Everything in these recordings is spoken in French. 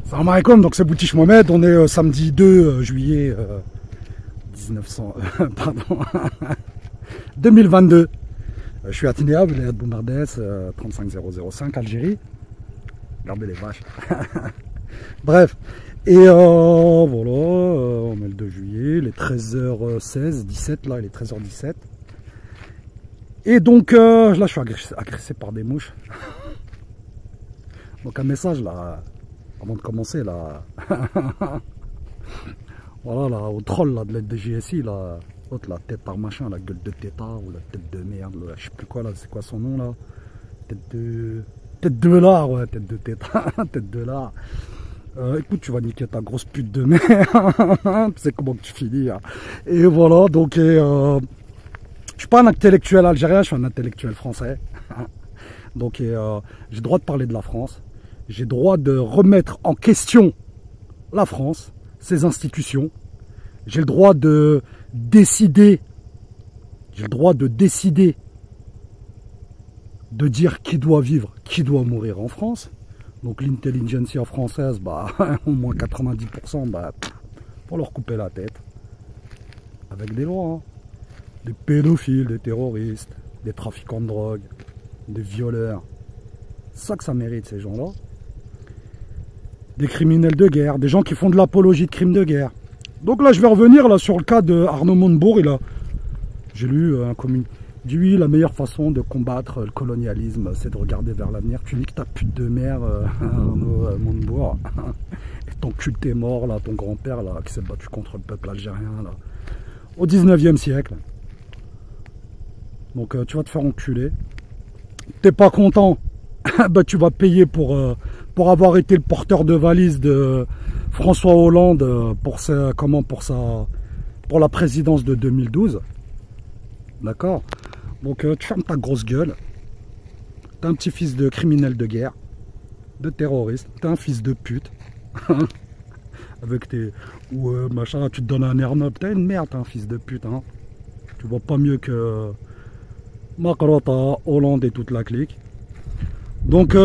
Salam alaikum, donc c'est Boutiche Mohamed, on est samedi 2 juillet 2022. Je suis à Tinea, Vilayat Boumardès, 35005 Algérie. Regardez les vaches. Bref, et voilà, on est le 2 juillet, il est 13h16, 17 là, il est 13h17. Et donc là je suis agressé par des mouches. Donc un message là, avant de commencer là, voilà là, au troll là, de l'aide de GSI là, l'autre la tête par machin, la gueule de tétard ou la tête de merde, là, je sais plus quoi là, c'est quoi son nom là, tête de lard, ouais, tête de tétard, tête de lard. Écoute, tu vas niquer ta grosse pute de merde, tu sais comment tu finis. Hein. Et voilà, donc je suis pas un intellectuel algérien, je suis un intellectuel français. Donc j'ai le droit de parler de la France. J'ai le droit de remettre en question la France, ses institutions. J'ai le droit de décider. J'ai le droit de décider de dire qui doit vivre, qui doit mourir en France. Donc l'intelligentsia française, bah, au moins 90%, bah, pour leur couper la tête. Avec des lois. Hein. Des pédophiles, des terroristes, des trafiquants de drogue, des violeurs. C'est ça que ça mérite, ces gens-là. Des criminels de guerre, des gens qui font de l'apologie de crimes de guerre. Donc là, je vais revenir là, sur le cas de Arnaud Montebourg. J'ai lu un communiqué. Il dit oui, la meilleure façon de combattre le colonialisme, c'est de regarder vers l'avenir. Tu niques ta pute de mère, Arnaud Montebourg. Et ton culte est mort, là, ton grand-père, là, qui s'est battu contre le peuple algérien, là, au 19e siècle. Donc tu vas te faire enculer. T'es pas content, bah, tu vas payer pour avoir été le porteur de valise de François Hollande pour la présidence de 2012. D'accord? Donc tu fermes ta grosse gueule. T'es un petit fils de criminel de guerre, de terroriste. T'es un fils de pute. Avec tes... Ou machin, tu te donnes un air noble. T'es une merde, t'es un fils de pute. Hein. Tu vois pas mieux que Macron, Hollande et toute la clique. Donc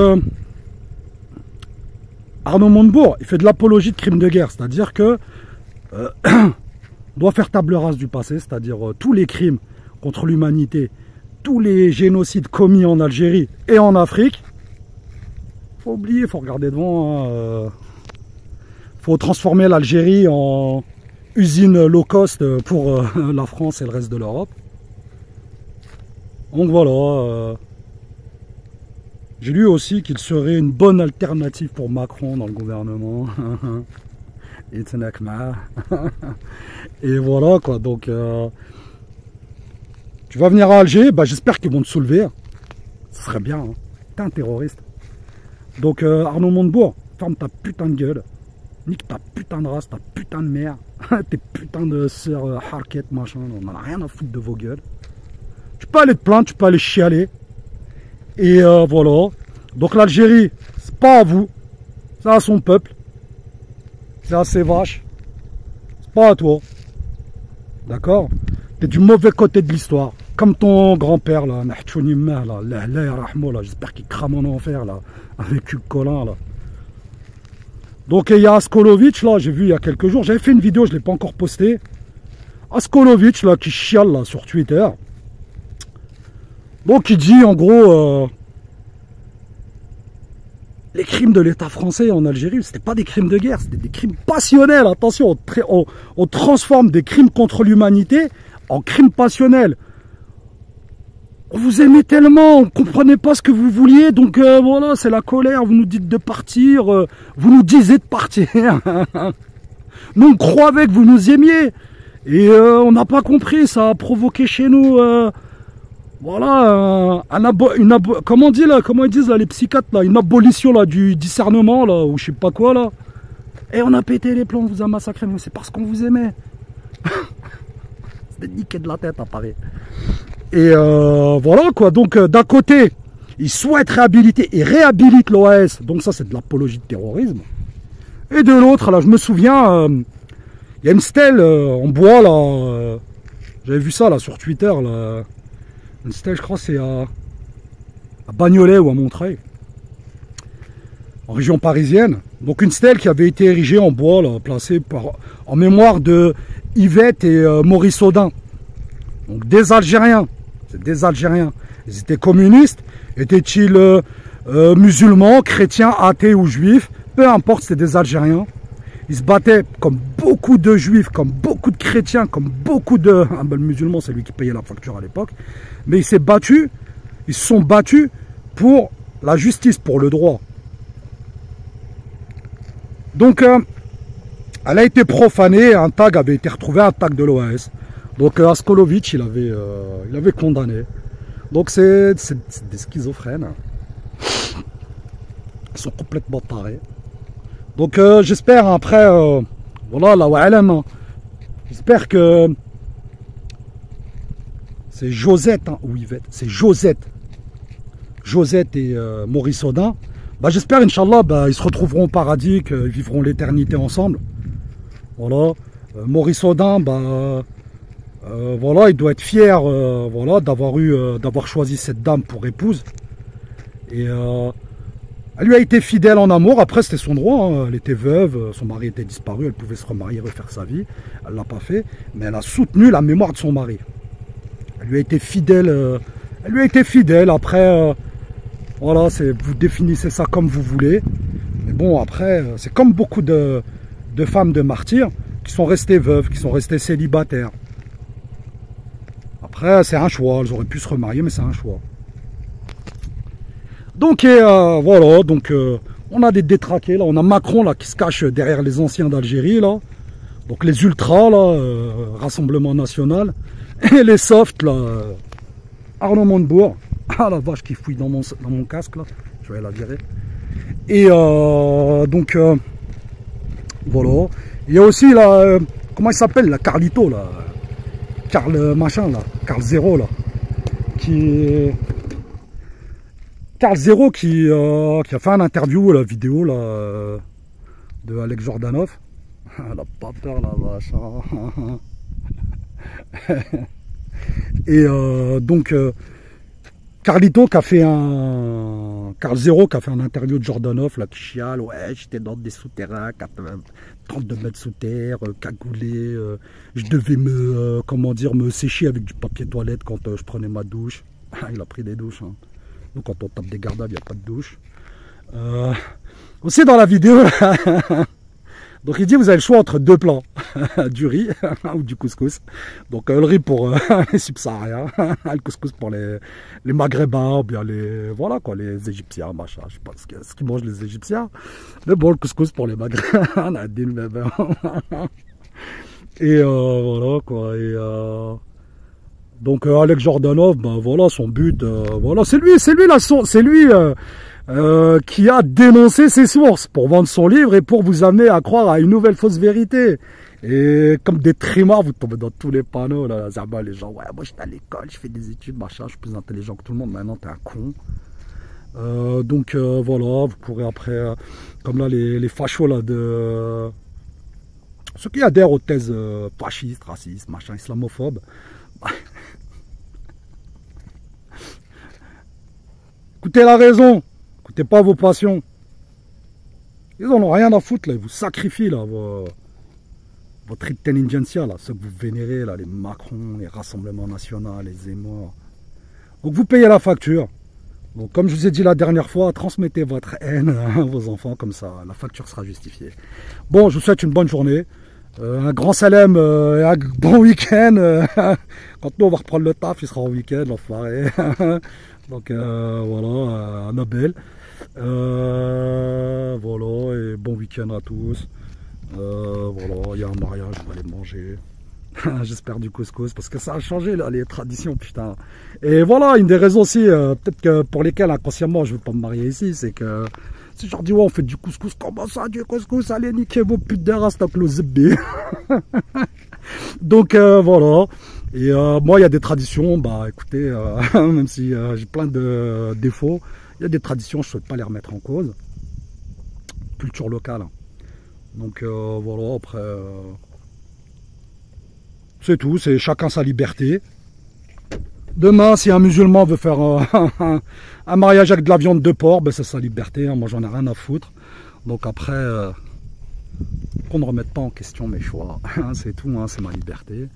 Arnaud Montebourg, il fait de l'apologie de crimes de guerre. C'est-à-dire que doit faire table rase du passé. C'est-à-dire tous les crimes contre l'humanité, tous les génocides commis en Algérie et en Afrique. Faut oublier, faut regarder devant. Hein, faut transformer l'Algérie en usine low cost pour la France et le reste de l'Europe. Donc voilà. J'ai lu aussi qu'il serait une bonne alternative pour Macron dans le gouvernement. Et voilà quoi. Donc tu vas venir à Alger, bah, j'espère qu'ils vont te soulever. Ce serait bien. Hein. T'es un terroriste. Donc Arnaud Montebourg, ferme ta putain de gueule. Nique ta putain de race, ta putain de mère. Tes putains de sœurs Harket, machin. On en a rien à foutre de vos gueules. Tu peux aller te plaindre, tu peux aller chialer. Et voilà. Donc l'Algérie, c'est pas à vous. C'est à son peuple. C'est à ses vaches. C'est pas à toi. D'accord? T'es du mauvais côté de l'histoire. Comme ton grand-père, là, j'espère qu'il crame en enfer, là, avec Hugues Collin, là. Donc il y a Askolovic, là, j'ai vu il y a quelques jours, j'avais fait une vidéo, je ne l'ai pas encore postée. Askolovic, là, qui chiale, là, sur Twitter. Donc il dit, en gros, les crimes de l'État français en Algérie, c'était pas des crimes de guerre, c'était des crimes passionnels. Attention, on transforme des crimes contre l'humanité en crimes passionnels. On vous aimait tellement, on ne comprenait pas ce que vous vouliez, donc voilà, c'est la colère, vous nous dites de partir, vous nous disiez de partir. Nous, on croyait que vous nous aimiez, et on n'a pas compris, ça a provoqué chez nous, voilà, comment ils disent là, les psychiatres, là, une abolition là, du discernement, là, ou je sais pas quoi, là. Et on a pété les plombs, on vous a massacré, mais c'est parce qu'on vous aimait. C'était niqué de la tête à Paris. Et voilà quoi, donc d'un côté, ils souhaitent réhabiliter et réhabilitent l'OAS, donc ça c'est de l'apologie de terrorisme. Et de l'autre, là je me souviens, il y a une stèle en bois là, j'avais vu ça là sur Twitter, là. Une stèle je crois c'est à Bagnolet ou à Montreuil. en région parisienne. Donc une stèle qui avait été érigée en bois, là, placée en mémoire de Yvette et Maurice Audin. Donc des Algériens, c'est des Algériens. Ils étaient communistes, étaient-ils musulmans, chrétiens, athées ou juifs, peu importe, c'était des Algériens. Ils se battaient comme beaucoup de juifs, comme beaucoup de chrétiens, comme beaucoup de... Ah ben, le musulman, c'est lui qui payait la facture à l'époque. Mais ils se sont battus pour la justice, pour le droit. Donc, elle a été profanée, un tag avait été retrouvé, un tag de l'OAS. Donc, Askolovitch, il avait condamné. Donc, c'est des schizophrènes. Ils sont complètement tarés. Donc, j'espère, après, voilà, là, ouais, j'espère que c'est Josette, hein, ou Yvette, c'est Josette. Josette et Maurice Audin. Bah, j'espère, Inch'Allah, bah, ils se retrouveront au paradis, qu'ils vivront l'éternité ensemble. Voilà. Maurice Audin, bah, voilà, il doit être fier, voilà, d'avoir choisi cette dame pour épouse. Et elle lui a été fidèle en amour. Après, c'était son droit, hein. Elle était veuve, son mari était disparu, elle pouvait se remarier, refaire sa vie. Elle l'a pas fait, mais elle a soutenu la mémoire de son mari. Elle lui a été fidèle. Elle lui a été fidèle. Après, voilà, vous définissez ça comme vous voulez. Mais bon, après, c'est comme beaucoup de femmes de martyrs qui sont restées veuves, qui sont restées célibataires. Après, c'est un choix. Elles auraient pu se remarier, mais c'est un choix. Donc, voilà. Donc, on a des détraqués, là. On a Macron, là, qui se cache derrière les anciens d'Algérie, là. Donc, les ultras, là, Rassemblement National. Et les softs, là, Arnaud Montebourg. Ah, la vache qui fouille dans mon casque, là. Je vais la virer. Et, donc, voilà. Il y a aussi, là, comment il s'appelle, là, Carlito, là. Carl machin, là. Carl Zero, là. Carl Zero qui a fait un interview, la vidéo, là, de Alex Jordanov. Elle a pas peur, la vache. Et donc, Carlito qui a fait Carl Zero qui a fait un interview de Jordanov, là, qui chiale, ouais, j'étais dans des souterrains, 32 mètres sous terre, cagoulé, je devais comment dire, me sécher avec du papier toilette quand je prenais ma douche. Il a pris des douches, hein. Nous, quand on tape des gardables, il n'y a pas de douche. Aussi dans la vidéo, donc il dit, vous avez le choix entre deux plans, du riz ou du couscous. Donc le riz pour les subsahariens, le couscous pour les maghrébins, ou bien voilà quoi, les égyptiens, machin, je sais pas ce qu'ils mangent les égyptiens. Mais bon, le couscous pour les maghrébins, et voilà quoi, et donc Alex Jordanov, ben voilà, son but, voilà, c'est lui qui a dénoncé ses sources pour vendre son livre et pour vous amener à croire à une nouvelle fausse vérité. Et comme des trimards, vous tombez dans tous les panneaux, là, les gens, ouais, moi j'étais à l'école, je fais des études, machin, je suis plus intelligent que tout le monde, maintenant t'es un con. Donc voilà, vous pourrez après, comme là, les fachos, là, ceux qui adhèrent aux thèses fascistes, racistes, machin, islamophobes, écoutez la raison, écoutez pas vos passions. Ils en ont rien à foutre, là, ils vous sacrifient, là, votre intelligentsia, là, ceux que vous vénérez, là, les Macron, les Rassemblements Nationaux, les Zemmour. Donc vous payez la facture. Donc comme je vous ai dit la dernière fois, transmettez votre haine à vos enfants, comme ça, la facture sera justifiée. Bon, je vous souhaite une bonne journée. Un grand salam et un bon week-end. Quand nous on va reprendre le taf, il sera en week-end, l'enfoiré. Donc voilà, Annabelle. Voilà, et bon week-end à tous. Voilà, il y a un mariage, je vais aller manger. J'espère du couscous, parce que ça a changé là, les traditions, putain. Et voilà, une des raisons aussi, peut-être que pour lesquelles inconsciemment je ne veux pas me marier ici, c'est que si je leur dis ouais, on fait du couscous, comment ça, du couscous, allez niquer vos putes de race, le zébé. Donc voilà. Et moi, il y a des traditions, bah écoutez, même si j'ai plein de défauts, il y a des traditions, je ne souhaite pas les remettre en cause. Culture locale. Donc voilà, après, c'est tout, c'est chacun sa liberté. Demain, si un musulman veut faire un mariage avec de la viande de porc, ben c'est sa liberté, hein. Moi j'en ai rien à foutre. Donc après, qu'on ne remette pas en question mes choix, c'est tout, hein, c'est ma liberté.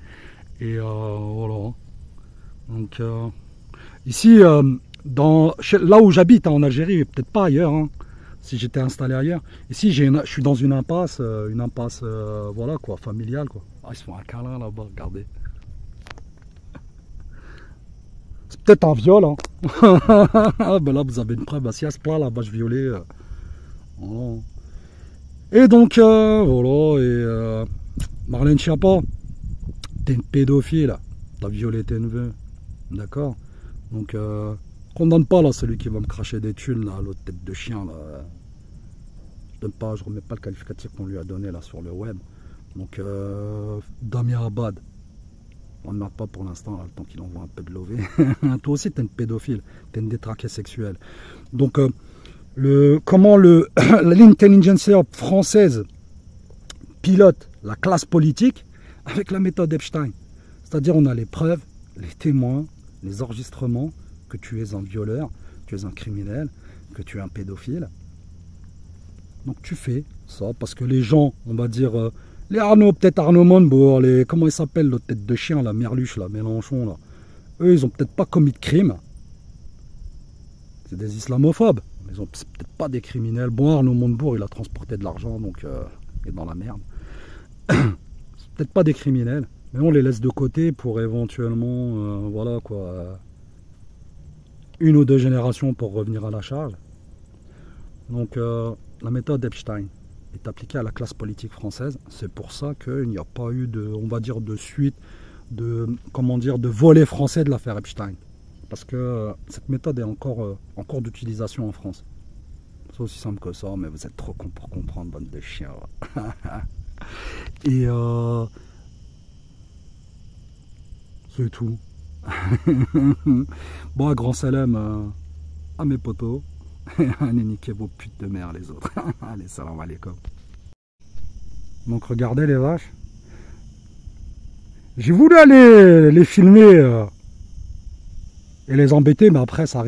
Et voilà. Donc ici, là où j'habite, hein, en Algérie, peut-être pas ailleurs, hein, si j'étais installé ailleurs. Ici, je suis dans une impasse voilà quoi, familiale quoi. Ah, ils se font un câlin là-bas, regardez. C'est peut-être un viol, hein. Ben là, vous avez une preuve, si à ce plat, la vache violée. Voilà. Et donc, voilà, et Marlène Schiappa, t'es une pédophile, t'as violé tes neveux, d'accord? Donc, condamne pas là celui qui va me cracher des thunes, là, l'autre tête de chien, là. Je remets pas le qualificatif qu'on lui a donné là sur le web. Donc, Damien Abad. On ne marque pas pour l'instant, le temps qu'il envoie un peu de lové. Toi aussi, t'es une pédophile, t'es une détraquée sexuelle. Donc, comment l'intelligentsia française pilote la classe politique avec la méthode Epstein. C'est-à-dire, on a les preuves, les témoins, les enregistrements que tu es un violeur, tu es un criminel, que tu es un pédophile. Donc, tu fais ça parce que les gens, on va dire... les Arnaud, peut-être Arnaud Montebourg, comment ils s'appellent, l'autre tête de chien, la Merluche, là, Mélenchon, là. Eux, ils ont peut-être pas commis de crime. C'est des islamophobes. Ils ont peut-être pas des criminels. Bon, Arnaud Montebourg, il a transporté de l'argent, donc il est dans la merde. C'est peut-être pas des criminels, mais on les laisse de côté pour éventuellement, voilà quoi, une ou deux générations pour revenir à la charge. Donc, la méthode Epstein est appliquée à la classe politique française. C'est pour ça qu'il n'y a pas eu de, on va dire, de suite, comment dire, de volet français de l'affaire Epstein. Parce que cette méthode est encore en cours d'utilisation en France. C'est aussi simple que ça, mais vous êtes trop con pour comprendre, bande de chiens. Et c'est tout. Bon, un grand salam à mes potos. Allez, niquez vos putes de mère les autres. Allez, salam alaikum. Donc regardez les vaches. J'ai voulu aller les filmer et les embêter, mais après ça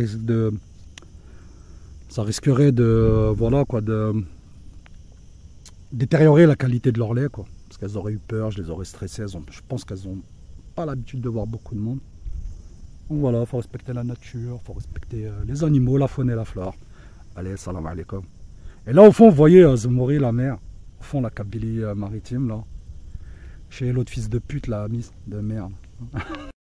risquerait de, voilà quoi, de détériorer la qualité de leur lait, quoi. Parce qu'elles auraient eu peur, je les aurais stressées. Je pense qu'elles n'ont pas l'habitude de voir beaucoup de monde. Donc voilà, il faut respecter la nature, il faut respecter les animaux, la faune et la flore. Allez, salam alaikum. Et là au fond, vous voyez Zemouri, la mer. Au fond, la Kabylie maritime, là. Chez l'autre fils de pute, la mise de merde.